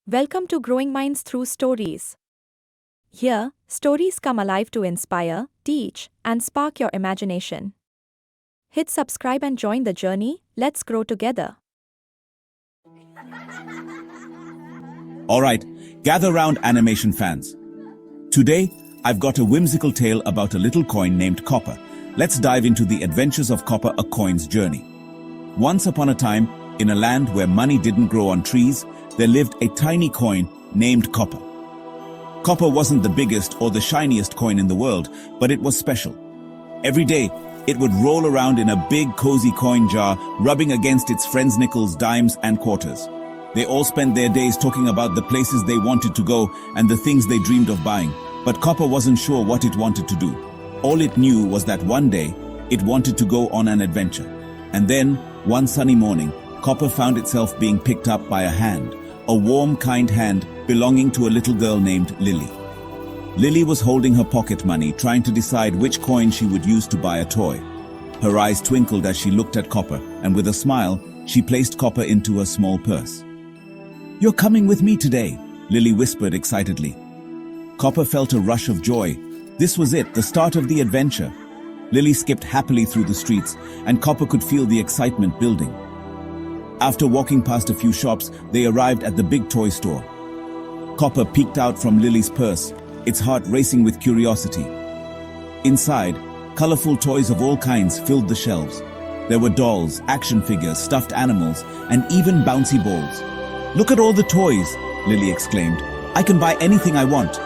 Welcome to Growing Minds Through Stories. Here, stories come alive to inspire, teach, and spark your imagination. Hit subscribe and join the journey. Let's grow together. Alright, gather round animation fans. Today, I've got a whimsical tale about a little coin named Copper. Let's dive into the adventures of Copper, a coin's journey. Once upon a time, in a land where money didn't grow on trees, there lived a tiny coin named Copper. Copper wasn't the biggest or the shiniest coin in the world, but it was special. Every day, it would roll around in a big cozy coin jar, rubbing against its friends' nickels, dimes, and quarters. They all spent their days talking about the places they wanted to go and the things they dreamed of buying. But Copper wasn't sure what it wanted to do. All it knew was that one day, it wanted to go on an adventure. And then, one sunny morning, Copper found itself being picked up by a hand. A warm, kind hand belonging to a little girl named Lily. Lily was holding her pocket money, trying to decide which coin she would use to buy a toy. Her eyes twinkled as she looked at Copper, and with a smile, she placed Copper into her small purse. "You're coming with me today," Lily whispered excitedly. Copper felt a rush of joy. This was it, the start of the adventure. Lily skipped happily through the streets, and Copper could feel the excitement building. After walking past a few shops, they arrived at the big toy store. Copper peeked out from Lily's purse, its heart racing with curiosity. Inside, colorful toys of all kinds filled the shelves. There were dolls, action figures, stuffed animals, and even bouncy balls. "Look at all the toys," Lily exclaimed. "I can buy anything I want."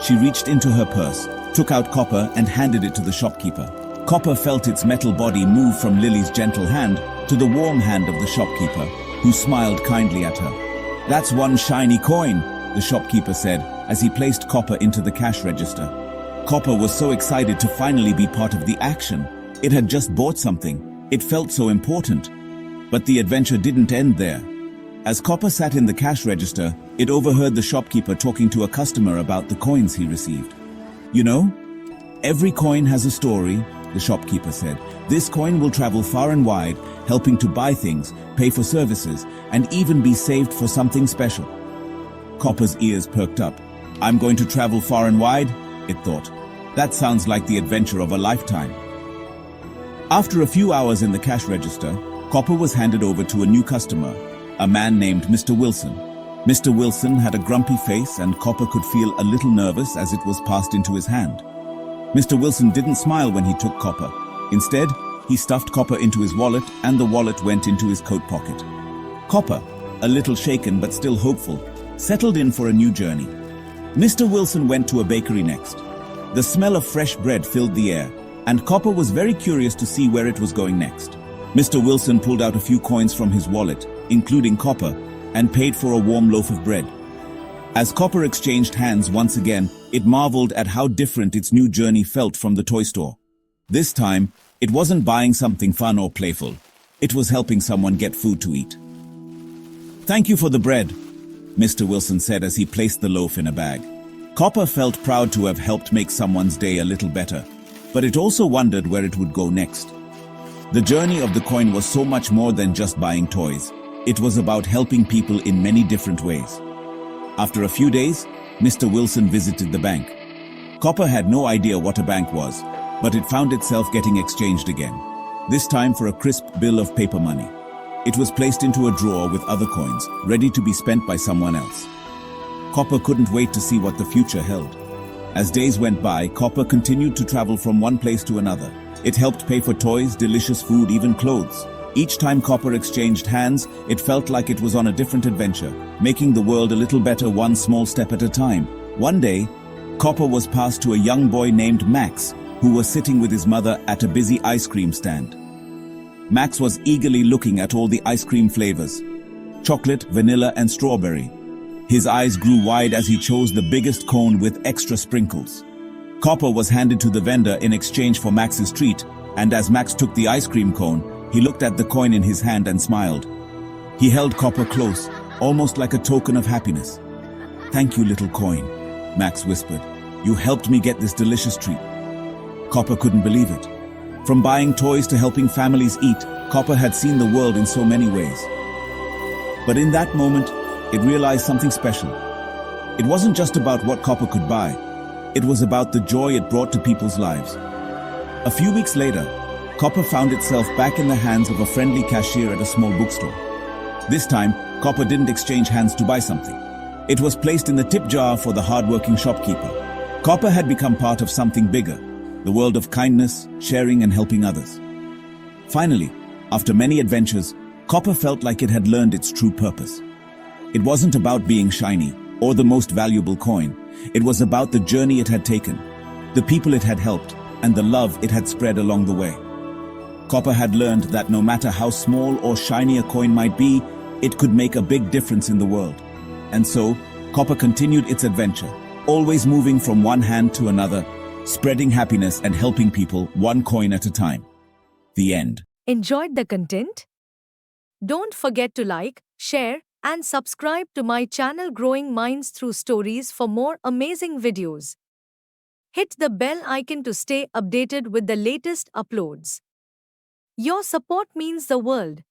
She reached into her purse, took out Copper, and handed it to the shopkeeper. Copper felt its metal body move from Lily's gentle hand to the warm hand of the shopkeeper, who smiled kindly at her. "That's one shiny coin," the shopkeeper said as he placed Copper into the cash register. Copper was so excited to finally be part of the action. It had just bought something. It felt so important. But the adventure didn't end there. As Copper sat in the cash register, it overheard the shopkeeper talking to a customer about the coins he received. "You know, every coin has a story," the shopkeeper said. "This coin will travel far and wide, helping to buy things, pay for services, and even be saved for something special." Copper's ears perked up. "I'm going to travel far and wide," it thought. "That sounds like the adventure of a lifetime." After a few hours in the cash register, Copper was handed over to a new customer, a man named Mr. Wilson. Mr. Wilson had a grumpy face, and Copper could feel a little nervous as it was passed into his hand. Mr. Wilson didn't smile when he took Copper. Instead, he stuffed Copper into his wallet, and the wallet went into his coat pocket. Copper, a little shaken but still hopeful, settled in for a new journey. Mr. Wilson went to a bakery next. The smell of fresh bread filled the air, and Copper was very curious to see where it was going next. Mr. Wilson pulled out a few coins from his wallet, including Copper, and paid for a warm loaf of bread. As Copper exchanged hands once again, it marveled at how different its new journey felt from the toy store. This time, it wasn't buying something fun or playful. It was helping someone get food to eat. "Thank you for the bread," Mr. Wilson said as he placed the loaf in a bag. Copper felt proud to have helped make someone's day a little better, but it also wondered where it would go next. The journey of the coin was so much more than just buying toys. It was about helping people in many different ways. After a few days, Mr. Wilson visited the bank. Copper had no idea what a bank was, but it found itself getting exchanged again, this time for a crisp bill of paper money. It was placed into a drawer with other coins, ready to be spent by someone else. Copper couldn't wait to see what the future held. As days went by, Copper continued to travel from one place to another. It helped pay for toys, delicious food, even clothes. Each time Copper exchanged hands, it felt like it was on a different adventure, making the world a little better one small step at a time. One day, Copper was passed to a young boy named Max, who was sitting with his mother at a busy ice cream stand. Max was eagerly looking at all the ice cream flavors: chocolate, vanilla, and strawberry. His eyes grew wide as he chose the biggest cone with extra sprinkles. Copper was handed to the vendor in exchange for Max's treat, and as Max took the ice cream cone, he looked at the coin in his hand and smiled. He held Copper close, almost like a token of happiness. "Thank you, little coin," Max whispered. "You helped me get this delicious treat." Copper couldn't believe it. From buying toys to helping families eat, Copper had seen the world in so many ways. But in that moment, it realized something special. It wasn't just about what copper could buy, it was about the joy it brought to people's lives. A few weeks later, copper found itself back in the hands of a friendly cashier at a small bookstore. This time, copper didn't exchange hands to buy something. It was placed in the tip jar for the hard-working shopkeeper. Copper had become part of something bigger, the world of kindness, sharing and helping others. Finally, after many adventures, copper felt like it had learned its true purpose. It wasn't about being shiny or the most valuable coin. It was about the journey it had taken, the people it had helped, and the love it had spread along the way. Copper had learned that no matter how small or shiny a coin might be, it could make a big difference in the world. And so, copper continued its adventure, always moving from one hand to another, spreading happiness and helping people one coin at a time. The end. Enjoyed the content? Don't forget to like, share, and subscribe to my channel Growing Minds Through Stories for more amazing videos. Hit the bell icon to stay updated with the latest uploads. Your support means the world.